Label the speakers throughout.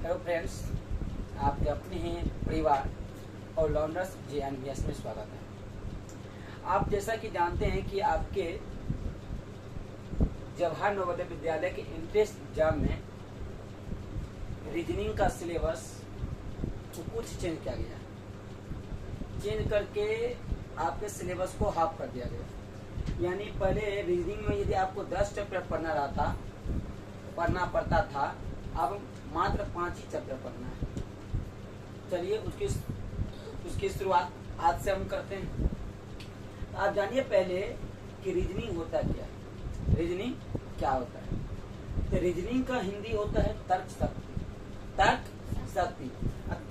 Speaker 1: Hello friends, आपके अपने ही परिवार और लर्नर्स JNVS में स्वागत है। आप जैसा कि जानते हैं कि आपके जवाहर नवोदय विद्यालय के एंट्रेंस एग्जाम में रीजनिंग का सिलेबस कुछ चेंज किया गया, चेंज करके आपके सिलेबस को हाफ कर दिया गया। यानी पहले रीजनिंग में यदि आपको 10 चैप्टर पढ़ना पड़ता था, अब मात्र 5 ही चैप्टर पढ़ना है। चलिए उसकी शुरुआत आज से हम करते हैं। आप जानिए पहले कि रीजनिंग होता क्या है। रीजनिंग क्या होता है? तो रीजनिंग का हिंदी होता है तर्क शक्ति। तर्क शक्ति,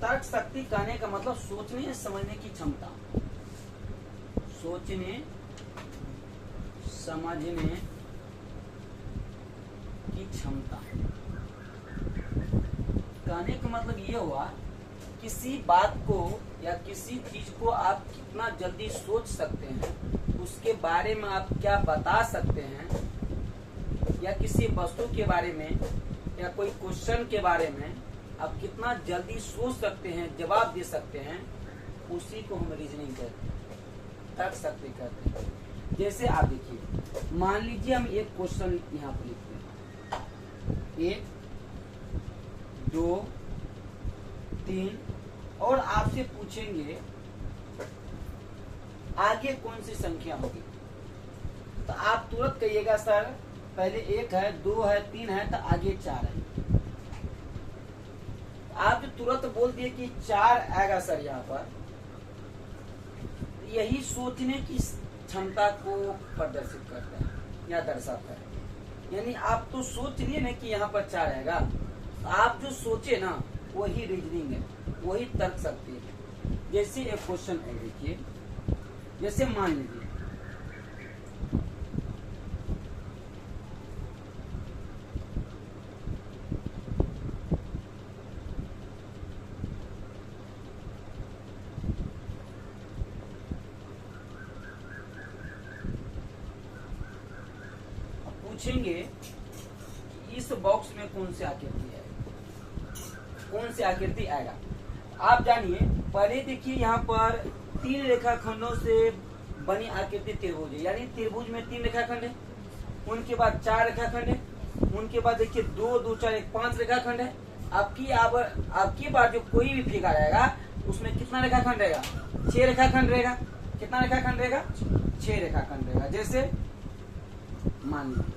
Speaker 1: तर्क शक्ति कहने का मतलब सोचने समझने की क्षमता। सोचने समझने की क्षमता कहने का मतलब ये हुआ किसी बात को या किसी चीज को आप कितना जल्दी सोच सकते हैं, उसके बारे में आप क्या बता सकते हैं, या किसी वस्तु के बारे में या कोई क्वेश्चन के बारे में आप कितना जल्दी सोच सकते हैं, जवाब दे सकते हैं, उसी को हम रीजनिंग कहते हैं, तर्क शक्ति कहते हैं। जैसे आप देखिए, मान लीजिए हम एक क्वेश्चन यहाँ पर लिखते हैं 1 2 3 और आपसे पूछेंगे आगे कौन सी संख्या होगी, तो आप तुरंत कहिएगा सर पहले 1 है, 2 है, 3 है, तो आगे 4 है। आप जो तुरंत बोल दिए कि 4 आएगा सर यहाँ पर, यही सोचने की क्षमता को प्रदर्शित करता है या दर्शाता है। यानी आप तो सोच लिए ना कि यहाँ पर 4 आएगा, आप जो सोचे ना वही रीजनिंग है, वही तर्क शक्ति है। जैसे एक क्वेश्चन है, देखिए, जैसे मान लीजिए पूछेंगे कि इस बॉक्स में कौन सी आकृति है, कौन सी आकृति आएगा। आप जानिए पहले देखिए यहाँ पर 3 रेखाखंडों से बनी आकृति त्रिभुज है। यानी त्रिभुज में 3 रेखाखंड है, उनके बाद 4 रेखाखंड है, उनके बाद देखिए 2 2 4 1 5 रेखाखंड है। आपकी बार जो कोई भी फिगर आएगा उसमें कितना रेखाखंड रहेगा? 6 रेखाखंड रहेगा। कितना रेखाखंड रहेगा? 6 रेखाखंड रहेगा। जैसे मान लीजिए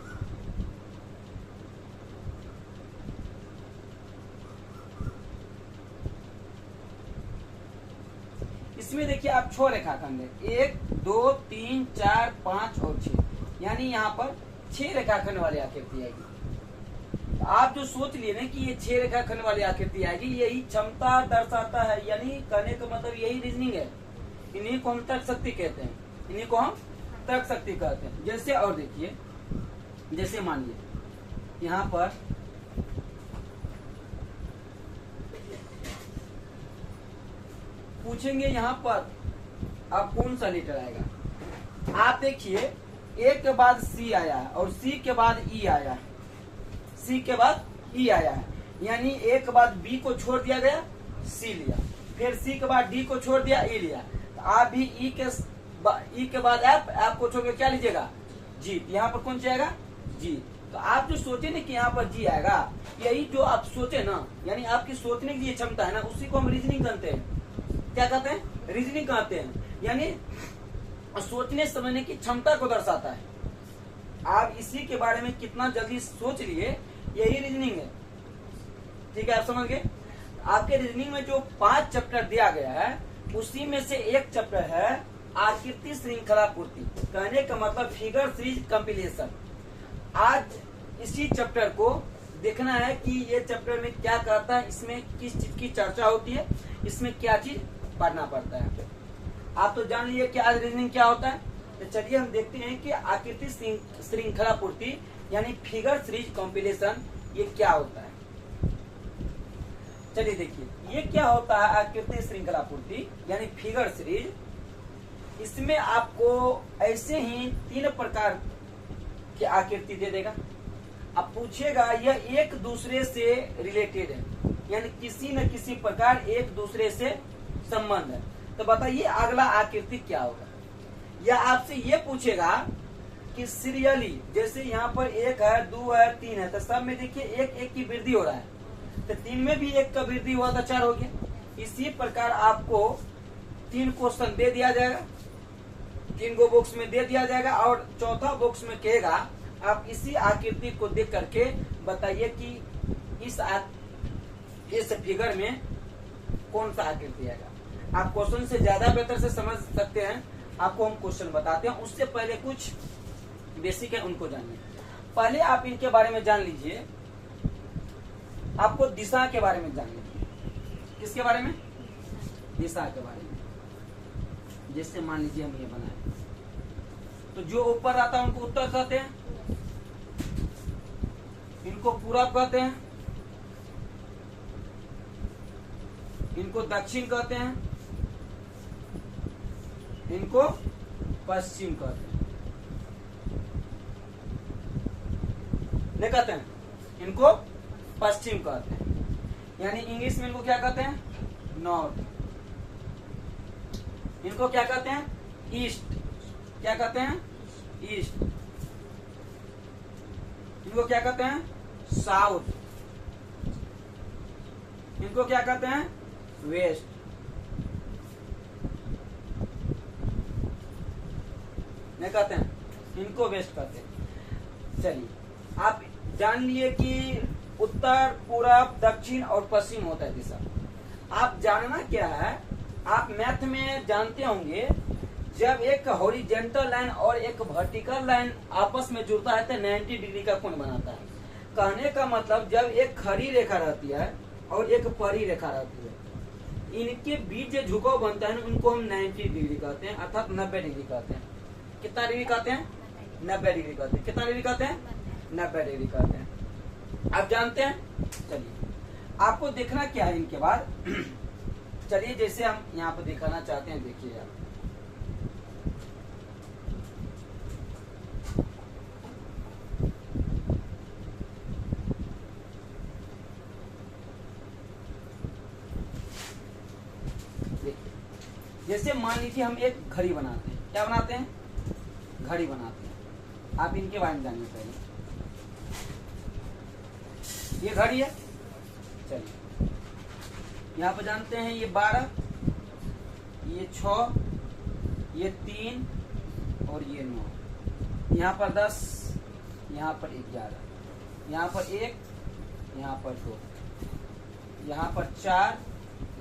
Speaker 1: इसमें देखिए आप 6 रेखाखंड है, 1 2 3 4 5 और 6, यानी यहाँ पर 6 रेखाखंड वाली आकृति आएगी। तो आप जो सोच लिए ना कि ये 6 रेखाखंड वाली आकृति आएगी, यही क्षमता दर्शाता है। यानी कहने का मतलब यही रीजनिंग है। इन्हीं को हम तर्क शक्ति कहते हैं, इन्हीं को हम तर्क शक्ति कहते हैं। जैसे और देखिए, जैसे मानिए यहाँ पर पूछेंगे यहाँ पर अब कौन सा लेटर आएगा। आप देखिए A के बाद C आया है और C के बाद E आया है, C के बाद E आया है। यानी A के बाद B को छोड़ दिया गया, C लिया, फिर C के बाद D को छोड़ दिया, E लिया। तो आप भी E के बाद F को छोड़ के क्या लीजिएगा? G। यहाँ पर कौन सी आएगा? G। तो आप जो सोचे ना कि यहाँ पर G आएगा, यही जो आप सोचे ना, यानी आपकी सोचने की क्षमता है ना, उसी को हम रीजनिंग कहते हैं। क्या कहते हैं? रीजनिंग कहते हैं। यानी सोचने समझने की क्षमता को दर्शाता है। आप इसी के बारे में कितना जल्दी सोच लिए, यही रीजनिंग है। ठीक है, आप समझ गए। आपके रीजनिंग में जो 5 चैप्टर दिया गया है, उसी में से एक चैप्टर है आकृति श्रृंखला पूर्ति। कहने का मतलब फिगर सीरीज कंपिलेशन। आज इसी चैप्टर को देखना है कि ये चैप्टर में क्या कहता है, इसमें किस चीज की चर्चा होती है, इसमें क्या चीज पढ़ना पड़ता है। आप तो जान लीजिए कि आज रीजनिंग क्या होता है। तो चलिए हम देखते हैं कि आकृति श्रृंखला पूर्ति यानी फिगर सीरीज कॉम्पिलेशन ये क्या होता है। चलिए देखिए ये क्या होता है आकृति श्रृंखला पूर्ति यानी फिगर सीरीज। इसमें आपको ऐसे ही 3 प्रकार की आकृति दे देगा। अब पूछेगा यह एक दूसरे से रिलेटेड है, यानी किसी न किसी प्रकार एक दूसरे से संबंध है। तो बताइए अगला आकृति क्या होगा। या आपसे ये पूछेगा कि सीरियली, जैसे यहाँ पर 1 है 2 है 3 है, तो सब में देखिए एक एक की वृद्धि हो रहा है, तो 3 में भी 1 का वृद्धि हुआ तो 4 हो गया। इसी प्रकार आपको 3 क्वेश्चन दे दिया जाएगा, 3 गो बॉक्स में दे दिया जाएगा, और चौथा बॉक्स में कहेगा आप इसी आकृति को देख करके बताइए कि इस फिगर में कौन सा आकृति आएगा। आप क्वेश्चन से ज्यादा बेहतर से समझ सकते हैं, आपको हम क्वेश्चन बताते हैं, उससे पहले कुछ बेसिक है उनको जानिए। पहले आप इनके बारे में जान लीजिए, आपको दिशा के बारे में जान लीजिए। किसके बारे में? दिशा के बारे में। जैसे मान लीजिए हम ये बनाए, तो जो ऊपर आता है उनको उत्तर कहते हैं, इनको पूरब कहते हैं, इनको दक्षिण कहते हैं, इनको पश्चिम कहते हैं। नहीं कहते हैं, इनको पश्चिम कहते हैं। यानी इंग्लिश में इनको क्या कहते हैं? नॉर्थ। इनको क्या कहते हैं? ईस्ट। क्या कहते हैं? ईस्ट। इनको क्या कहते हैं? साउथ। इनको क्या कहते हैं? वेस्ट। नहीं कहते हैं, इनको वेस्ट कहते हैं। चलिए आप जान लिए कि उत्तर, पूरब, दक्षिण और पश्चिम होता है दिशा। आप जानना क्या है, आप मैथ में जानते होंगे, जब एक हॉरिजेंटल लाइन और एक वर्टिकल लाइन आपस में जुड़ता है तो 90 डिग्री का कोण बनाता है। कहने का मतलब जब एक खड़ी रेखा रहती है और एक परी रेखा रहती है, इनके बीच जो झुकाव बनता है उनको हम 90 डिग्री कहते हैं, अर्थात 90 डिग्री कहते हैं। कितना डिग्री कहते हैं? 90 डिग्री कहते हैं। कितना डिग्री कहते हैं? 90 डिग्री कहते हैं। आप जानते हैं। चलिए आपको देखना क्या है इनके बाद। चलिए जैसे हम यहाँ पर दिखाना चाहते हैं, देखिए आप जैसे मान लीजिए हम एक घड़ी बनाते हैं। क्या बनाते हैं? घड़ी बनाते हैं। आप इनके बारे में जानिए पहले। ये घड़ी है। चलिए यहाँ पर जानते हैं ये 12, ये 6, ये 3 और ये 9। यहाँ पर 10, यहाँ पर 11, यहाँ पर 1, यहाँ पर 2, यहाँ पर 4,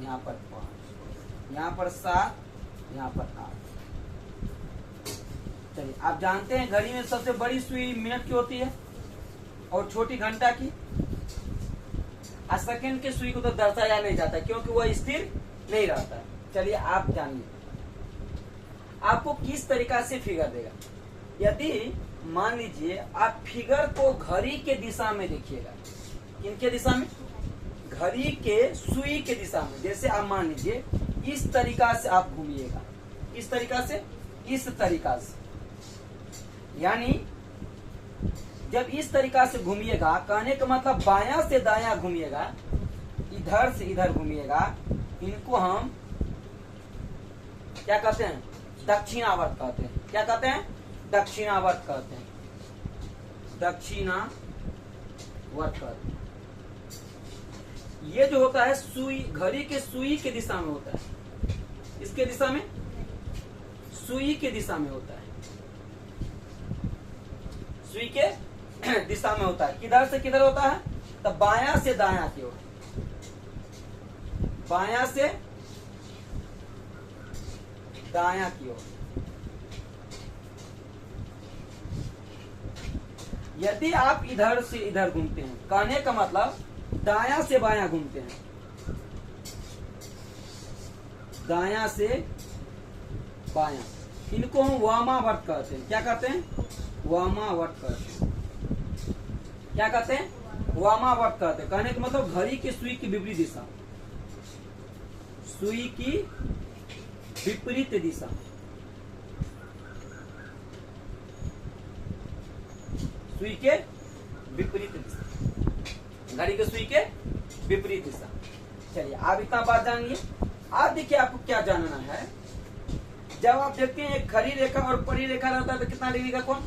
Speaker 1: यहाँ पर 5, यहाँ पर 7, यहाँ पर 8। चलिए आप जानते हैं घड़ी में सबसे बड़ी सुई मिनट की होती है और छोटी घंटा की। सेकंड के सुई को तो दर्शाया नहीं जाता क्योंकि वह स्थिर नहीं रहता। चलिए आप जानिए आपको किस तरीका से फिगर देगा। यदि मान लीजिए आप फिगर को घड़ी के दिशा में देखिएगा। किनके दिशा में? घड़ी के सुई के दिशा में। जैसे आप मान लीजिए इस तरीका से आप घूमिएगा। इस तरीका से, इस तरीका से, यानी जब इस तरीका से घूमिएगा, कहने का मतलब बायां से दायां घूमिएगा, इधर से इधर घूमिएगा, इनको हम क्या कहते हैं? दक्षिणावर्त कहते हैं। क्या कहते हैं? दक्षिणावर्त कहते हैं। दक्षिणावर्त कहते हैं। ये जो होता है सुई, घड़ी के सुई के दिशा में होता है। इसके दिशा में, सुई के दिशा में होता है। सुई के दिशा में होता है। किधर से किधर होता है? तो बायां से दायां की ओर। बायां से दायां की ओर। यदि आप इधर से इधर घूमते हैं, कहने का मतलब दायां से बायां घूमते हैं। दायां से बायां, इनको हम वामावर्त कहते हैं। क्या कहते हैं? वामावर्त कहते हैं। क्या कहते हैं? वामावर्त कहते हैं। कहने का मतलब घड़ी की सुई की विपरीत दिशा। सुई की विपरीत दिशा। सुई के विपरीत दिशा, घड़ी के सुई के विपरीत दिशा। चलिए आप इतना बात जानिए। आप देखिए आपको क्या जानना है, जब आप देखते हैं एक खड़ी रेखा और परी रेखा रहता है तो कितना डिग्री का कोण?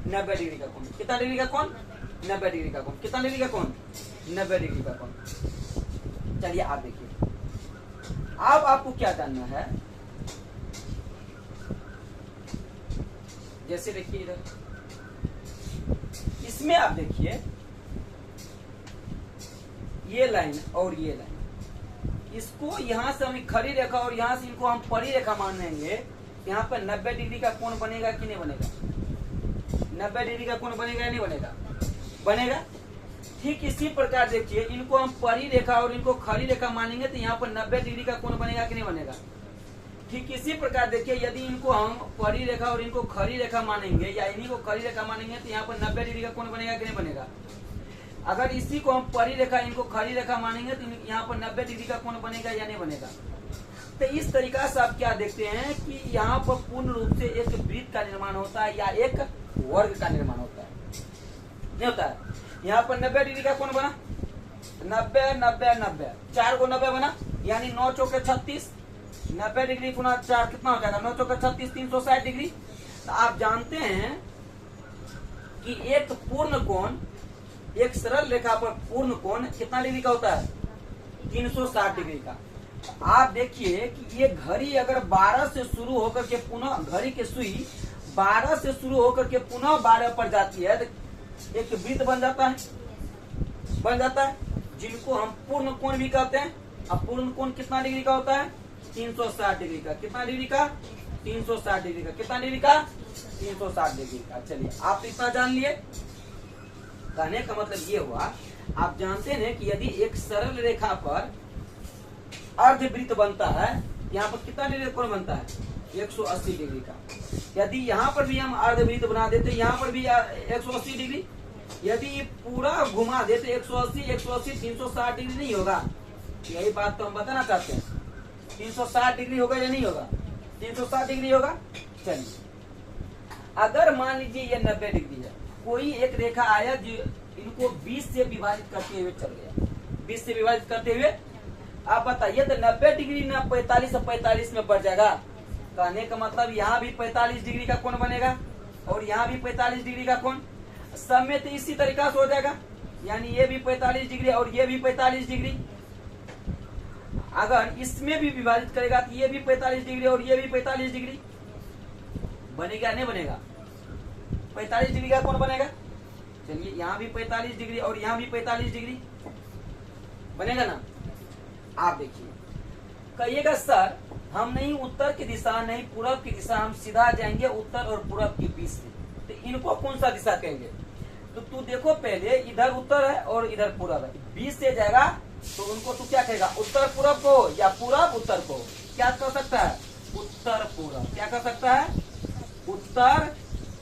Speaker 1: 90 डिग्री का कोण। कितना डिग्री का कोण? 90 डिग्री का कोण। कितना डिग्री का कोण? 90 डिग्री का कोण। चलिए आप देखिए, अब आपको क्या जानना है, जैसे देखिए इधर इसमें आप देखिए ये लाइन और ये लाइन, इसको यहां से हम खड़ी रेखा और यहां से इनको हम परी रेखा मान लेंगे, यहाँ पर 90 डिग्री का कोण बनेगा कि नहीं बनेगा? 90 डिग्री का कोण बनेगा या नहीं बनेगा? बनेगा। ठीक इसी प्रकार देखिए, इनको हम परी रेखा और इनको खड़ी रेखा मानेंगे तो यहाँ पर 90 डिग्री का कोण बनेगा कि नहीं बनेगा? ठीक इसी प्रकार देखिए, यदि इनको हम परी रेखा और इनको खड़ी रेखा मानेंगे या इन्हीं को खड़ी रेखा मानेंगे तो यहाँ पर 90 डिग्री का कोण बनेगा कि नहीं बनेगा? अगर इसी को हम परी रेखा इनको खड़ी रेखा मानेंगे तो यहाँ पर 90 डिग्री का कोण बनेगा या नहीं बनेगा? तो इस तरीका से आप क्या देखते हैं कि यहाँ पर पूर्ण रूप से एक वृत्त का निर्माण होता है या एक वर्ग का निर्माण होता है, नहीं होता है? यहाँ पर 90 डिग्री का कोण बना, 90 90 90, 4 को 90 बना, यानी 9 चौके 36, 90 डिग्री गुना 4 कितना हो जाएगा? 9 चौके 36, 360 डिग्री। तो आप जानते हैं कि एक पूर्ण कोण, एक सरल रेखा पर पूर्ण कोण कितना डिग्री का होता है? 360 डिग्री का। आप देखिए कि ये घड़ी अगर 12 से शुरू होकर के पुनः, घड़ी की सुई 12 से शुरू होकर के पुनः 12 पर जाती है तो एक वृत्त बन जाता है, बन जाता है, जिनको हम पूर्ण कोण भी कहते हैं। अब पूर्ण कोण कितना डिग्री का होता है? 360 डिग्री का। कितना डिग्री का? 360 डिग्री का। कितना डिग्री का? 360 डिग्री का। चलिए आप इतना जान लिए। कहने का मतलब ये हुआ, आप जानते हैं कि यदि एक सरल रेखा पर अर्धवृत्त बनता है, यहाँ पर कितना डिग्री कोण बनता है? 180 डिग्री का। यदि यहाँ पर भी हम अर्धवृत्त बना देते, यहाँ पर भी 180 डिग्री, यदि पूरा घुमा देते 180 180 360 डिग्री नहीं होगा? यही बात तो हम बताना चाहते हैं। 360 डिग्री होगा या नहीं होगा? 360 डिग्री होगा। चलिए अगर मान लीजिए ये 90 डिग्री है, कोई एक रेखा आया जो इनको 20 से विभाजित करते हुए चल गया, 20 से विभाजित करते हुए। आप बताइए तो 90 डिग्री ना 45 से 45 में बढ़ जाएगा? कहने का मतलब यहाँ भी 45 डिग्री का कोण बनेगा और यहाँ भी 45 डिग्री का कोण, सब में तो इसी तरीका से हो जाएगा, यानी ये भी 45 डिग्री और ये भी 45 डिग्री। अगर इसमें भी विभाजित करेगा तो ये भी 45 डिग्री और ये भी 45 डिग्री बनेगा, नहीं बनेगा? 45 डिग्री का कोण बनेगा। चलिए यहाँ भी 45 डिग्री और यहाँ भी 45 डिग्री बनेगा ना? आप देखिए, कहिएगा सर हम नहीं उत्तर की दिशा नहीं पूर्व की दिशा, हम सीधा जाएंगे उत्तर और पूर्व के बीच में, तो इनको कौन सा दिशा कहेंगे? तो तू देखो पहले इधर उत्तर है और इधर पूर्व है, बीच से जाएगा तो उनको तू क्या कहेगा? उत्तर पूर्व को या पूर्व उत्तर को? क्या कर सकता है? उत्तर पूर्व। क्या कर सकता है? उत्तर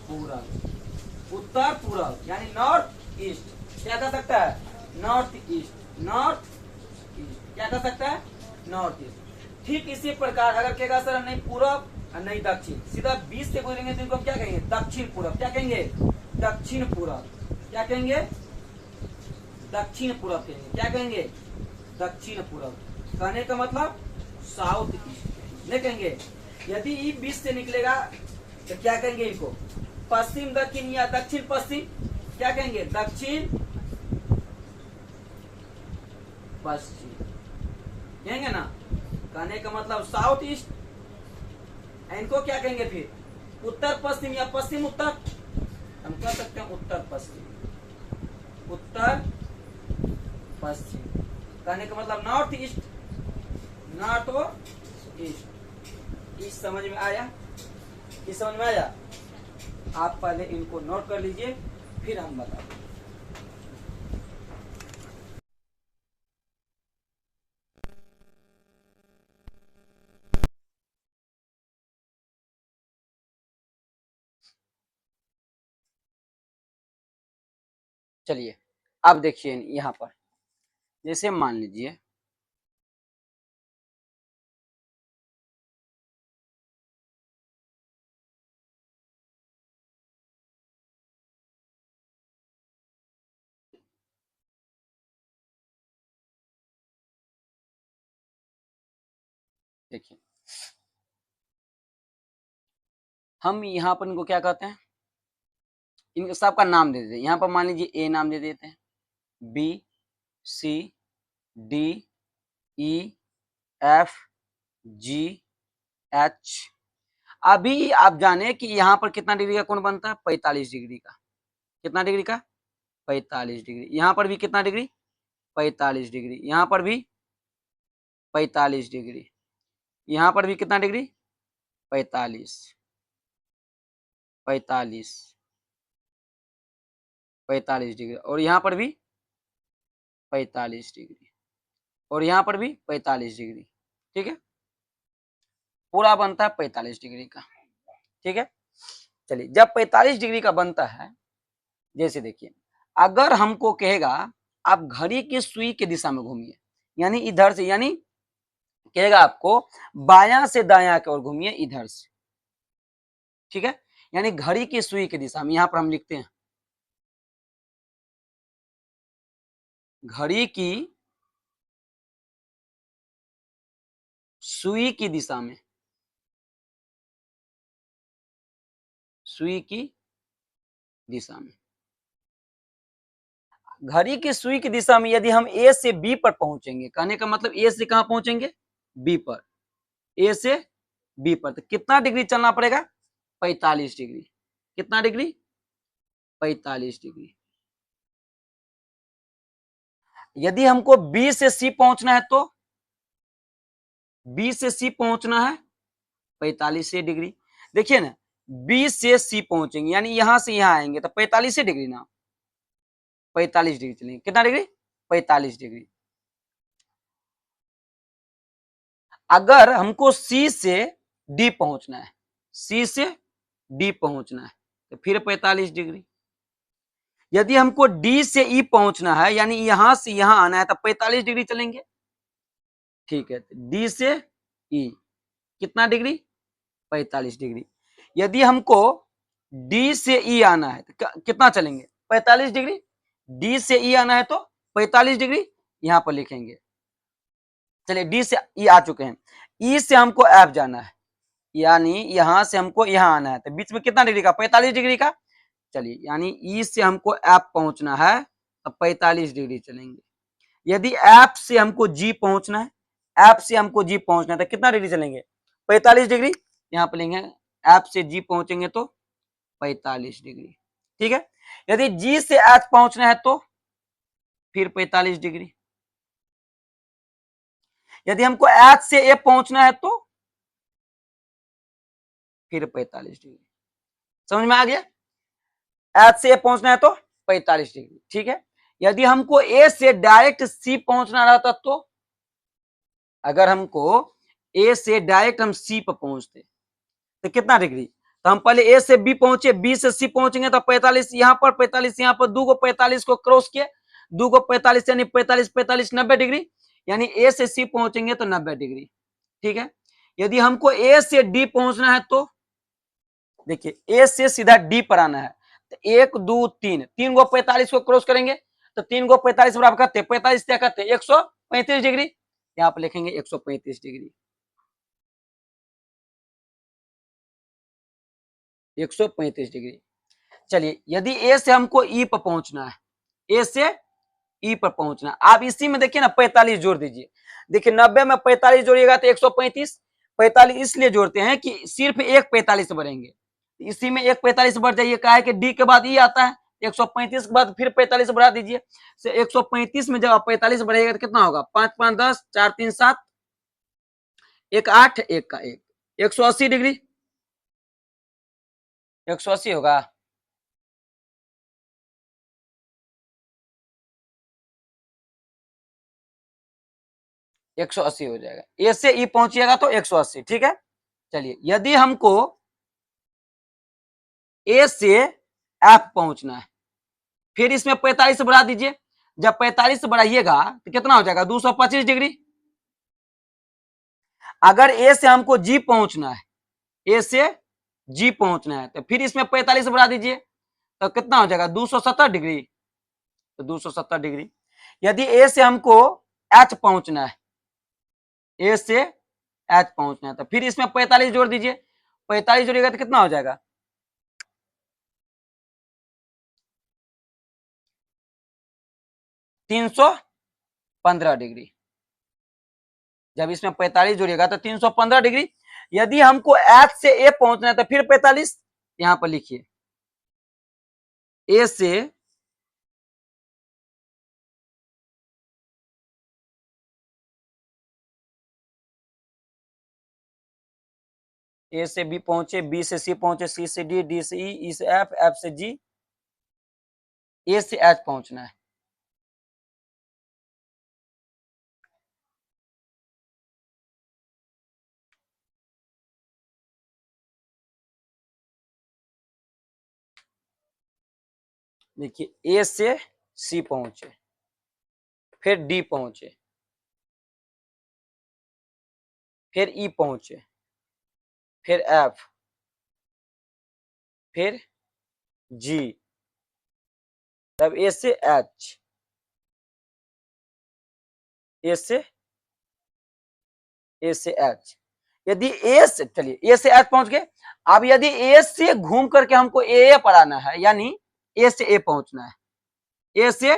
Speaker 1: पूर्व। उत्तर पूर्व यानी नॉर्थ ईस्ट। क्या कर सकता है? North east. नॉर्थ ईस्ट क्या कर सकता है? North east. ठीक इसी प्रकार अगर कहेगा सर नहीं पूरब नहीं दक्षिण, सीधा 20 से गुजरेंगे तो इनको हम क्या कहेंगे? दक्षिण पूरब। क्या कहेंगे? दक्षिण पूरब। क्या कहेंगे? दक्षिण पूरब कहेंगे। क्या कहेंगे? दक्षिण पूरब। कहने का मतलब साउथ ईस्ट नहीं कहेंगे। यदि 20 से निकलेगा तो क्या कहेंगे इनको? पश्चिम दक्षिण या दक्षिण पश्चिम। क्या कहेंगे? दक्षिण पश्चिम कहेंगे ना। कहने का मतलब साउथ ईस्ट। इनको क्या कहेंगे फिर? उत्तर पश्चिम या पश्चिम उत्तर। हम कह सकते हैं उत्तर पश्चिम। उत्तर पश्चिम कहने का मतलब नॉर्थ ईस्ट। नॉर्थ और ईस्ट। इस समझ में आया? इस समझ में आया? आप पहले इनको नोट कर लीजिए फिर हम बताएंगे। चलिए अब देखिए यहाँ पर, जैसे मान लीजिए देखिए हम यहाँ पर इनको क्या कहते हैं, इनके सबका नाम दे देते हैं। यहाँ पर मान लीजिए ए नाम दे देते हैं, बी, सी, डी, ई, एफ, जी, एच। अभी आप जाने कि यहाँ पर कितना डिग्री का कोण बनता है, 45 डिग्री का। कितना डिग्री का, 45 डिग्री। यहाँ पर भी कितना डिग्री, 45 डिग्री। यहाँ पर भी 45 डिग्री। यहाँ पर भी कितना डिग्री, 45, 45, 45 डिग्री। और यहाँ पर भी 45 डिग्री, और यहाँ पर भी 45 डिग्री। ठीक है, पूरा बनता है 45 डिग्री का। ठीक है, चलिए जब 45 डिग्री का बनता है, जैसे देखिए अगर हमको कहेगा आप घड़ी की सुई की दिशा में घूमिए, यानी इधर से, यानी कहेगा आपको बायां से दायां की ओर घूमिए, इधर से। ठीक है, यानी घड़ी की सुई की दिशा में, यहां पर हम लिखते हैं घड़ी की सुई की दिशा में, सुई की दिशा में, घड़ी की सुई की दिशा में यदि हम ए से बी पर पहुंचेंगे, कहने का मतलब ए से कहां पहुंचेंगे, बी पर, ए से बी पर, तो कितना डिग्री चलना पड़ेगा, 45 डिग्री। कितना डिग्री, 45 डिग्री। यदि हमको बी से सी पहुंचना है तो, बी से सी पहुंचना है 45 डिग्री। देखिए ना, बी से सी पहुंचेंगे यानी यहां से यहां आएंगे तो 45 डिग्री ना, 45 डिग्री चलेंगे। कितना डिग्री, 45 डिग्री। अगर हमको सी से डी पहुंचना है, सी से डी पहुंचना है तो फिर 45 डिग्री। यदि हमको डी से ई पहुंचना है, यानी यहां से यहां आना है तो 45 डिग्री चलेंगे। ठीक है, डी से ई कितना डिग्री, 45 डिग्री। यदि हमको डी से ई आना है तो कितना चलेंगे, 45 डिग्री। डी से ई आना है तो 45 डिग्री, यहां पर लिखेंगे। चलिए डी से ई आ चुके हैं, ई से हमको एफ जाना है, यानी यहां से हमको यहां आना है तो बीच में कितना डिग्री का, 45 डिग्री का। चलिए यानी ई से हमको एफ पहुंचना है तो 45 डिग्री चलेंगे। यदि एफ से हमको जी पहुंचना है, एफ से हमको जी पहुंचना है तो कितना डिग्री चलेंगे, 45 डिग्री। यहाँ पर लेंगे एफ से जी पहुंचेंगे तो 45 डिग्री। ठीक है, यदि जी से एच पहुंचना है तो फिर 45 डिग्री। यदि हमको एच से ए पहुंचना है तो फिर 45 डिग्री। समझ में आ गया, एच से ए पहुंचना है तो 45 डिग्री। ठीक है, यदि हमको ए से डायरेक्ट सी पहुंचना रहता तो, अगर हमको ए से डायरेक्ट हम सी पर पहुंचते तो कितना डिग्री, तो हम पहले ए से बी पहुंचे, बी से सी पहुंचेंगे तो 45 यहां पर, 45 यहां पर, दो को 45 को क्रॉस किए, दो को 45 यानी 45 45 90 डिग्री, यानी ए से सी पहुंचेंगे तो 90 डिग्री। ठीक है, यदि हमको ए से डी पहुंचना है तो देखिए ए से सीधा डी पर आना है तो 1 2 3, 3 को 45 को क्रॉस करेंगे तो 3 को 45 बराबर करते, 45 क्या करते, 135 डिग्री। यहाँ पर लिखेंगे 135 डिग्री, 135 डिग्री। चलिए यदि ए से हमको ई पर पहुंचना है, ए से ई पर पहुंचना, आप इसी में देखिए ना 45 जोड़ दीजिए। देखिए 90 में 45 जोड़िएगा तो 135, 45 इसलिए जोड़ते हैं कि सिर्फ एक 45 बढ़ेंगे, इसी में एक 45 बढ़ जाइए, कहा है कि डी के बाद ई आता है, 135 के बाद फिर 45 बढ़ा दीजिए। 135 में जब आप 45 बढ़ेगा तो कितना होगा, 5 5 10, 4 3 7, 1 8, 1 का 1, 180 डिग्री, 180 होगा। एक सौ अस्सी हो जाएगा, ए से ई पहुंचिएगा तो 180। ठीक है, चलिए यदि हमको ए से एफ पहुंचना है, फिर इसमें 45 बढ़ा दीजिए, जब 45 बढ़ाइएगा तो कितना हो जाएगा, 225 डिग्री। अगर ए से हमको जी पहुंचना है, ए से जी पहुंचना है तो फिर इसमें 45 बढ़ा दीजिए तो कितना हो जाएगा, 270 डिग्री, तो 270 डिग्री। यदि ए से हमको एच पहुंचना है, ए से एच पहुंचना है। तो फिर इसमें 45 जोड़ दीजिए, 45 जोड़िएगा तो कितना हो जाएगा, 315 डिग्री। जब इसमें 45 जोड़िएगा तो 315 डिग्री। यदि हमको एच से ए पहुंचना है तो फिर 45, यहां पर लिखिए ए से बी पहुंचे, बी से सी पहुंचे, सी से डी, डी से ई से एफ, एफ से जी, ए से एच पहुंचना है। देखिए ए से सी पहुंचे, फिर डी पहुंचे, फिर ई पहुंचे, फिर एफ, फिर जी, तब ए से एच, ए से एच। यदि ए से, चलिए ए से एच पहुंच गए। अब यदि ए से घूम करके हमको ए पर आना है, यानी ए से ए पहुंचना है, ए से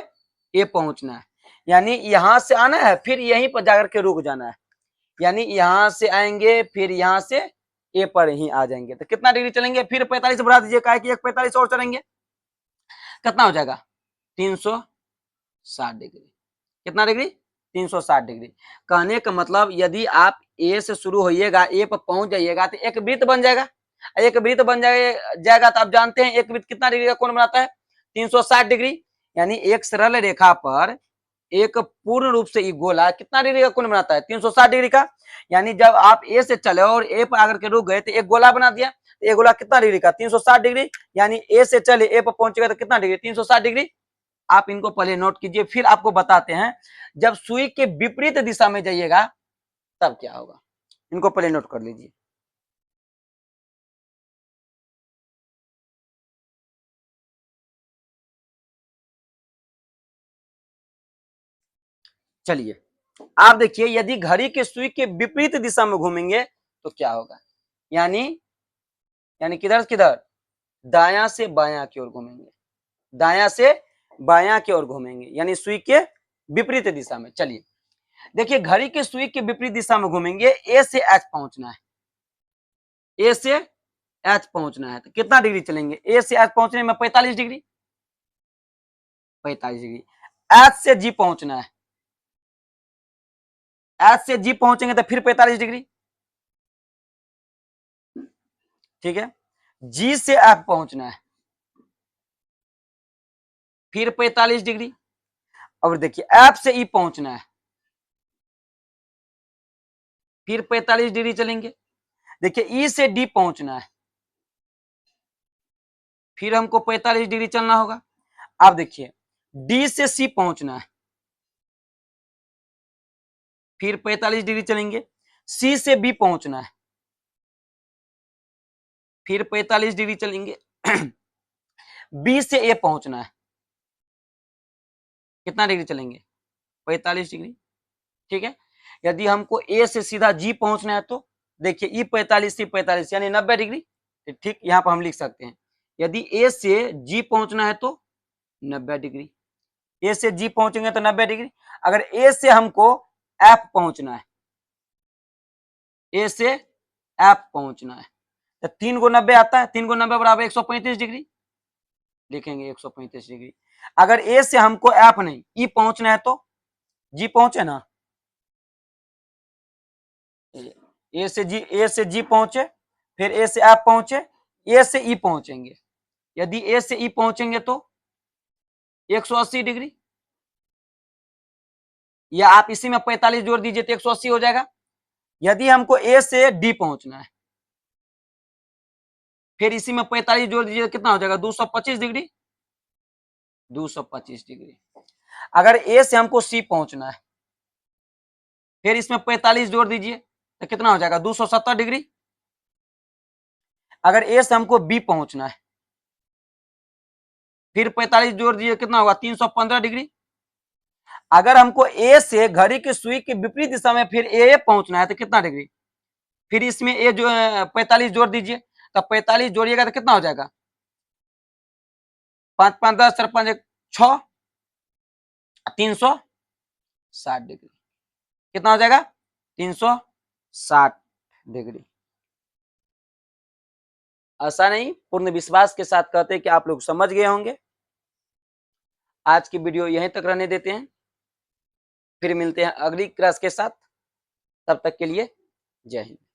Speaker 1: ए पहुंचना है, यानी यहां से आना है फिर यहीं पर जाकर के रुक जाना है, यानी यहां से आएंगे फिर यहां से ए पर ही आ जाएंगे। तो कितना डिग्री चलेंगे, फिर 45 बढ़ा दीजिए, काहे कि एक 45 और चलेंगे, कितना हो जाएगा 360 डिग्री। कितना डिग्री, 360 डिग्री। कहने का मतलब यदि आप ए से शुरू होइएगा, ए पर पहुंच जाइएगा तो एक वृत्त बन जाएगा। एक वृत्त बन जाएगा तो आप जानते हैं एक वृत्त कितना डिग्री का कोण बनाता है, 360 डिग्री। यानी एक सरल रेखा पर एक पूर्ण रूप से गोला कितना डिग्री का कोण बनाता है, 360 डिग्री का। यानी जब आप ए से चले और ए पर आकर के रुक गए तो एक गोला बना दिया, तो एक गोला कितना डिग्री का, 360 डिग्री। यानी ए से चले ए पर पहुंचेगा तो कितना डिग्री, 360 डिग्री। आप इनको पहले नोट कीजिए, फिर आपको बताते हैं जब सुई के विपरीत दिशा में जाइएगा तब क्या होगा। इनको पहले नोट कर लीजिए। चलिए आप देखिए, यदि घड़ी के सुई के विपरीत दिशा में घूमेंगे तो क्या होगा, यानी यानी किधर किधर, दाया से बाया की ओर घूमेंगे, दाया से बाया की ओर घूमेंगे, यानी सुई के विपरीत दिशा में। चलिए देखिए, घड़ी के सुई के विपरीत दिशा में घूमेंगे, ए से एच पहुंचना है, ए से एच पहुंचना है तो कितना डिग्री चलेंगे, ए से एच पहुंचने में 45 डिग्री, 45 डिग्री। एच से जी पहुंचना है, एच से जी पहुंचेंगे तो फिर 45 डिग्री, ठीक है। जी से एफ पहुंचना है, फिर 45 डिग्री। और देखिए एफ से ई पहुंचना है, फिर 45 डिग्री चलेंगे। देखिए ई से डी पहुंचना है, फिर हमको 45 डिग्री चलना होगा। अब देखिए डी से सी पहुंचना है, फिर 45 डिग्री चलेंगे। सी से बी पहुंचना है, फिर 45 डिग्री चलेंगे। बी से ए पहुंचना है, कितना डिग्री चलेंगे, 45 डिग्री, ठीक है। यदि हमको ए से सीधा जी पहुंचना है तो देखिए ई 45 सी 45 यानी 90 डिग्री, ठीक। यहां पर हम लिख सकते हैं यदि ए से जी पहुंचना है तो 90 डिग्री, ए से जी पहुंचेंगे तो 90 डिग्री। अगर ए से हमको एफ पहुंचना है, ए से एफ पहुंचना है तो 3 को 90 आता है, 3 को 90 बराबर 135 डिग्री, लिखेंगे 135 डिग्री। अगर ए से हमको एफ नहीं ई पहुंचना है तो जी पहुंचे ना, ए से जी पहुंचे, फिर ए से एफ पहुंचे, ए से ई पहुंचेंगे। यदि ए से ई पहुंचेंगे तो 180 डिग्री, या आप इसी में 45 जोड़ दीजिए तो 180 हो जाएगा। यदि हमको ए से डी पहुंचना है, फिर इसी में 45 जोड़ दीजिए कितना हो जाएगा, 225 डिग्री, 225 डिग्री। अगर ए से हमको सी पहुंचना है, फिर इसमें 45 जोड़ दीजिए तो कितना हो जाएगा, 270 डिग्री। अगर ए से हमको बी पहुंचना है, फिर 45 जोड़ दीजिए कितना होगा, 315 डिग्री। अगर हमको ए से घड़ी की सुई के विपरीत दिशा में फिर ए पहुंचना है तो कितना डिग्री, फिर इसमें ये जो 45 जोड़ दीजिए, तो 45 जोड़िएगा तो कितना हो जाएगा, 5 5 10 4 5 6 360 डिग्री। कितना हो जाएगा, 360 डिग्री। आशा नहीं, पूर्ण विश्वास के साथ कहते हैं कि आप लोग समझ गए होंगे। आज की वीडियो यहीं तक रहने देते हैं, फिर मिलते हैं अगली क्लास के साथ। तब तक के लिए जय हिंद।